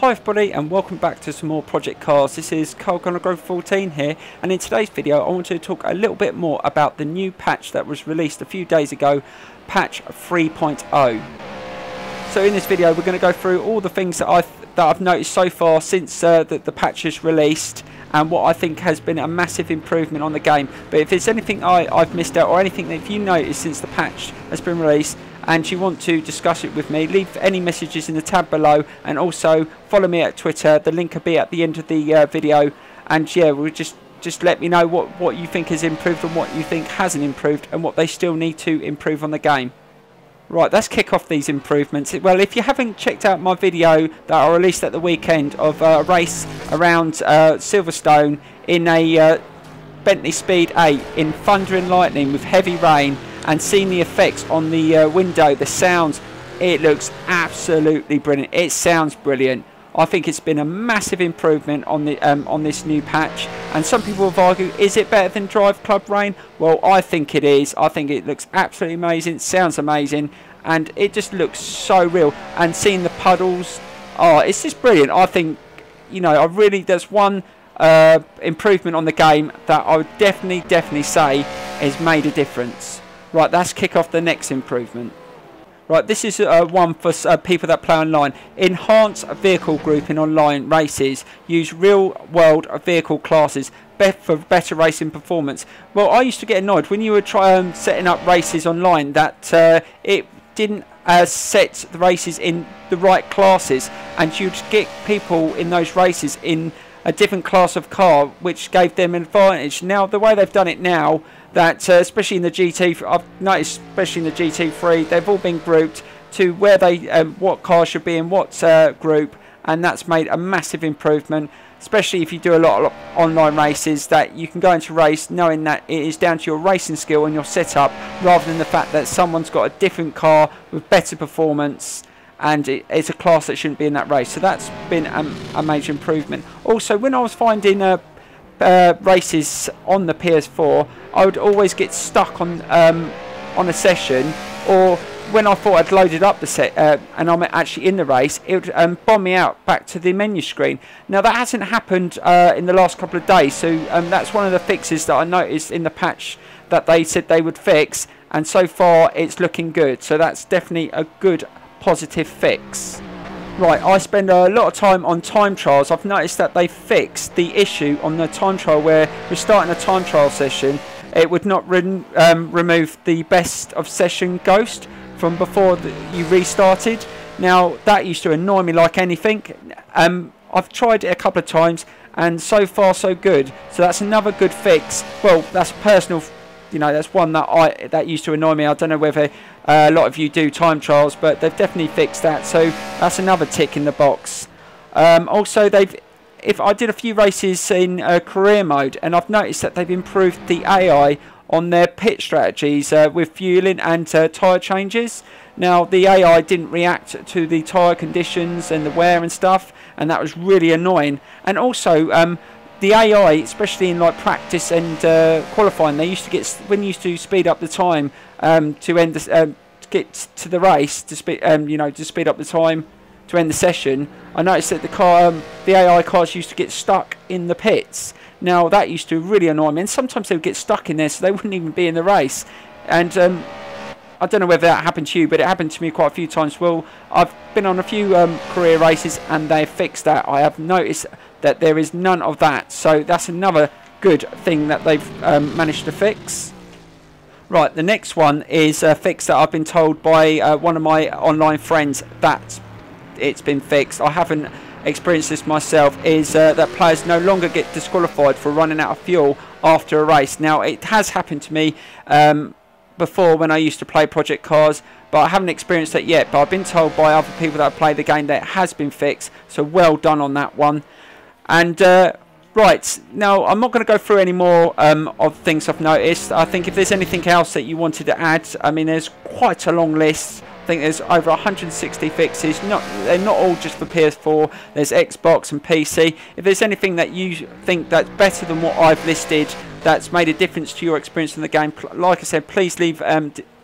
Hi everybody and welcome back to some more Project Cars. This is KPG-GOONER here, and in today's video I want to talk a little bit more about the new patch that was released a few days ago, patch 3.0. So in this video we're going to go through all the things that I've noticed so far since the patch is released, and what I think has been a massive improvement on the game. But if there's anything I've missed out, or anything that you've noticed since the patch has been released and you want to discuss it with me, leave any messages in the tab below, and also follow me at Twitter. The link will be at the end of the video, and yeah, we'll just let me know what you think has improved and what you think hasn't improved, and what they still need to improve on the game. Right, let's kick off these improvements. Well, if you haven't checked out my video that I released at the weekend of a race around Silverstone in a Bentley Speed 8 in thunder and lightning with heavy rain, and seen the effects on the window, the sounds, it looks absolutely brilliant. It sounds brilliant. I think it's been a massive improvement on the on this new patch, and some people have argued, is it better than Drive Club Rain? Well, I think it is. I think it looks absolutely amazing, sounds amazing, and it just looks so real. And seeing the puddles, oh, it's just brilliant. I think, you know, there's one improvement on the game that I would definitely say has made a difference. Right, let's kick off the next improvement. Right, this is one for people that play online. Enhance vehicle grouping online races. Use real-world vehicle classes for better racing performance. Well, I used to get annoyed when you were setting up races online that it didn't set the races in the right classes, and you'd get people in those races in a different class of car, which gave them an advantage. Now, the way they've done it now, that especially in the GT, I've noticed, especially in the GT3, they've all been grouped to where they what car should be in what group, and that's made a massive improvement. Especially if you do a lot of online races, that you can go into race knowing that it is down to your racing skill and your setup, rather than the fact that someone's got a different car with better performance and it's a class that shouldn't be in that race. So that's been a major improvement. Also, when I was finding races on the PS4, I would always get stuck on a session, or when I thought I'd loaded up the set and I'm actually in the race, it would bomb me out back to the menu screen. Now, that hasn't happened in the last couple of days, so that's one of the fixes that I noticed in the patch that they said they would fix, and so far it's looking good. So that's definitely a good positive fix. Right, I spend a lot of time on time trials. I've noticed that they fixed the issue on the time trial where we're starting a time trial session, it would not remove the best of session ghost from before you restarted. Now, that used to annoy me like anything. I've tried it a couple of times, and so far so good. So that's another good fix. Well, that's personal. You know, that's one that used to annoy me. I don't know whether a lot of you do time trials, but they've definitely fixed that. So that's another tick in the box. Also, I did a few races in career mode, and I've noticed that they've improved the AI on their pit strategies with fueling and tyre changes. Now, the AI didn't react to the tyre conditions and the wear and stuff, and that was really annoying. And also, the AI, especially in like practice and qualifying, they used to get, when you used to speed up the time to end to get to the race, to speed to speed up the time to end the session. I noticed that the AI cars used to get stuck in the pits. Now, that used to really annoy me, and sometimes they would get stuck in there, so they wouldn't even be in the race. And I don't know whether that happened to you, but it happened to me quite a few times. Well, I've been on a few career races, and they've fixed that. I have noticed that there is none of that, so that's another good thing that they've managed to fix. Right, the next one is a fix that I've been told by one of my online friends that it's been fixed. I haven't experienced this myself. Is that players no longer get disqualified for running out of fuel after a race. Now, it has happened to me before when I used to play Project Cars, but I haven't experienced that yet. But I've been told by other people that have played the game that it has been fixed, so well done on that one. And right, now I'm not going to go through any more of things I've noticed. I think if there's anything else that you wanted to add, I mean, there's quite a long list. I think there's over 160 fixes. They're not all just for PS4. There's Xbox and PC. If there's anything that you think that's better than what I've listed, that's made a difference to your experience in the game, like I said, please leave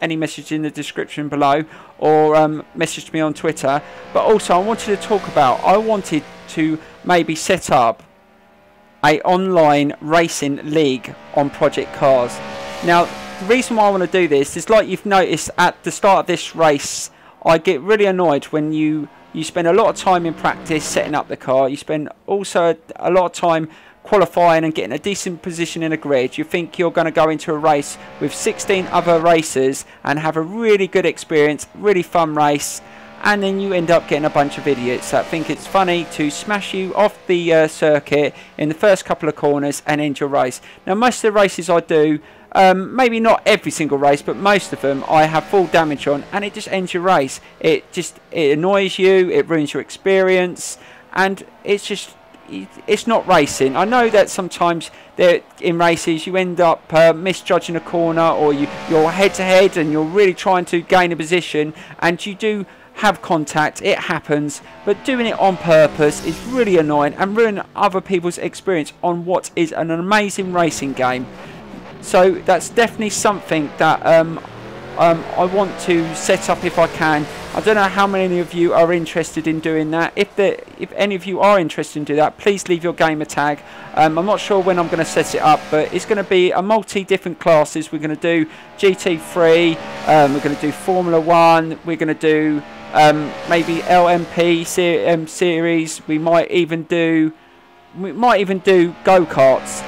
any message in the description below, or message me on Twitter. But also I wanted to maybe set up a online racing league on Project Cars. Now the reason why I want to do this is, like you've noticed at the start of this race, I get really annoyed when you spend a lot of time in practice setting up the car. You spend also a lot of time qualifying and getting a decent position in a grid. You think you're going to go into a race with 16 other racers and have a really good experience, really fun race, and then you end up getting a bunch of idiots that think it's funny to smash you off the circuit in the first couple of corners and end your race. Now most of the races I do, maybe not every single race, but most of them I have full damage on, and it just ends your race. It annoys you, it ruins your experience, and it's not racing. I know that sometimes in races you end up misjudging a corner, or you're head to head and you're really trying to gain a position and you do have contact. It happens, but doing it on purpose is really annoying and ruining other people's experience on what is an amazing racing game. So that's definitely something that I want to set up if I can. I don't know how many of you are interested in doing that. If any of you are interested in doing that, please leave your gamer tag. I'm not sure when I'm going to set it up, but it's going to be a different classes. We're going to do GT3, we're going to do Formula 1, we're going to do maybe LMP series. We might even do go-karts.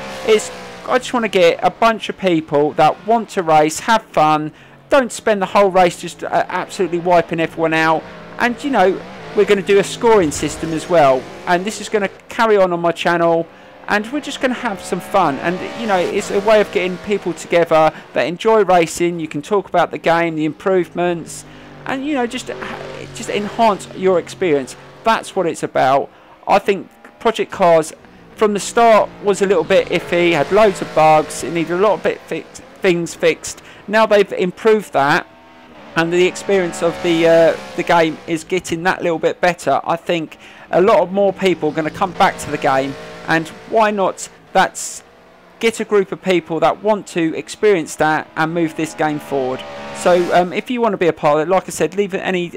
I just want to get a bunch of people that want to race, have fun, don't spend the whole race just absolutely wiping everyone out. And you know, we're going to do a scoring system as well, and this is going to carry on my channel, and we're just going to have some fun. And you know, it's a way of getting people together that enjoy racing. You can talk about the game, the improvements, and you know, just enhance your experience. That's what it's about. I think Project Cars from the start was a little bit iffy, had loads of bugs, it needed a lot of things fixed. Now they've improved that, and the experience of the game is getting that little bit better. I think a lot more people are going to come back to the game, and why not get a group of people that want to experience that and move this game forward. So if you want to be a part of it, like I said, leave any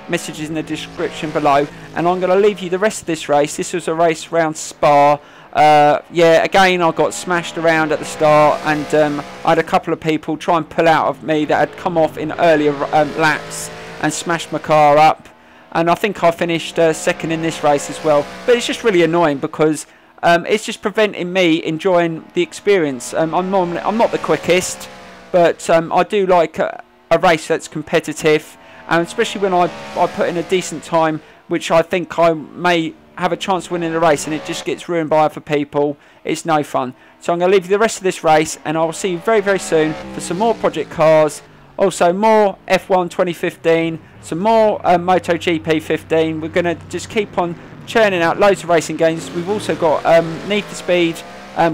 messages in the description below, and I'm going to leave you the rest of this race. This was a race around Spa. Yeah, again I got smashed around at the start, and I had a couple of people try and pull out of me that had come off in earlier laps and smashed my car up, and I think I finished second in this race as well. But it's just really annoying because it's just preventing me enjoying the experience. I'm not the quickest, but I do like a race that's competitive, and especially when I put in a decent time, which I think I may have a chance of winning the race, and it just gets ruined by other people. It's no fun. So I'm going to leave you the rest of this race, and I will see you very, very soon for some more Project Cars, also more F1 2015, some more MotoGP 15. We're going to just keep on churning out loads of racing games. We've also got Need for Speed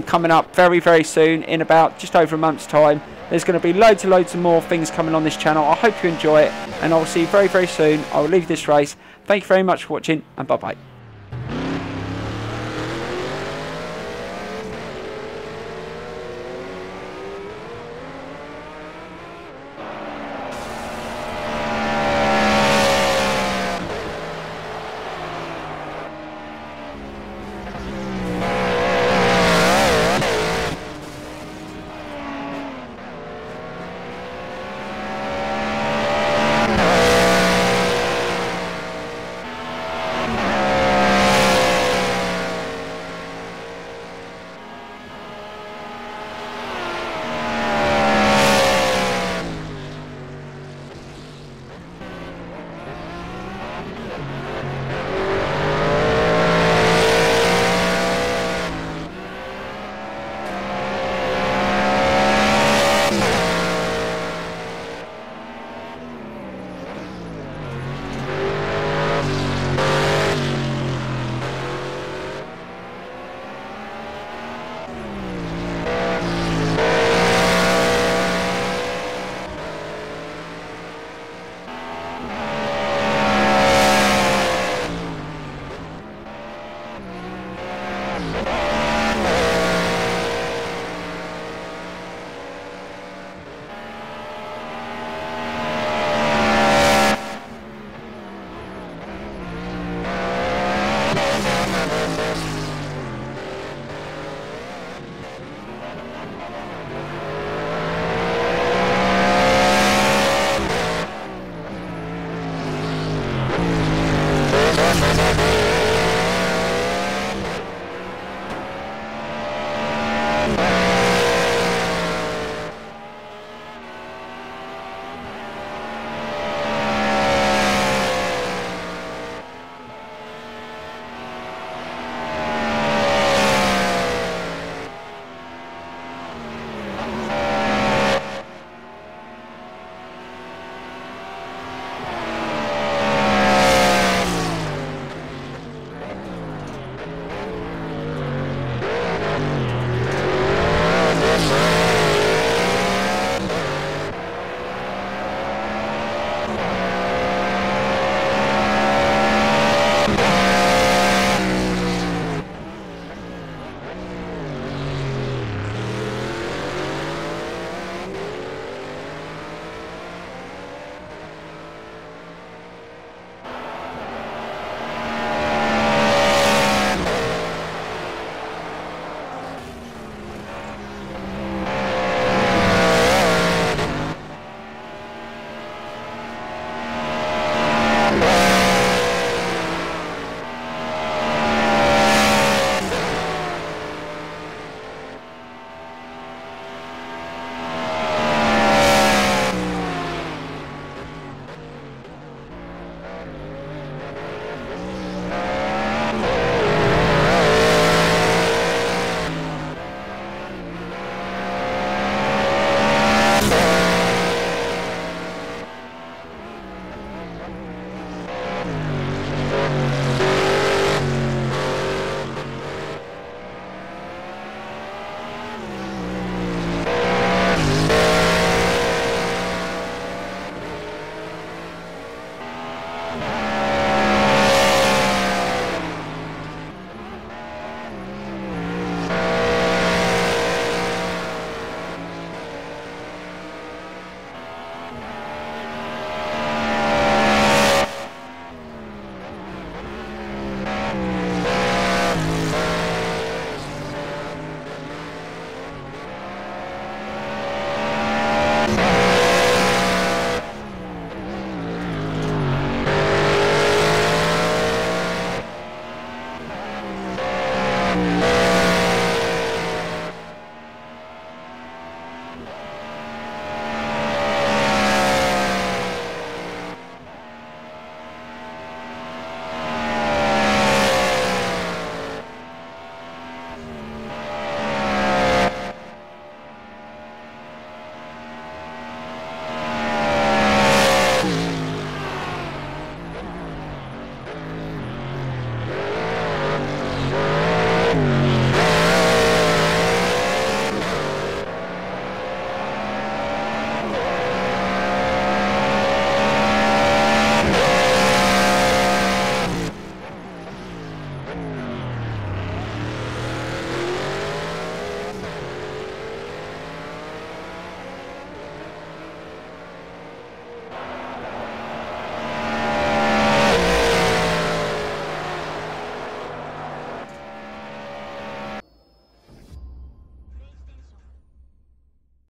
coming up very, very soon, in about just over a month's time. There's going to be loads and loads of more things coming on this channel. I hope you enjoy it, and I will see you very, very soon. I will leave this race. Thank you very much for watching, and bye-bye.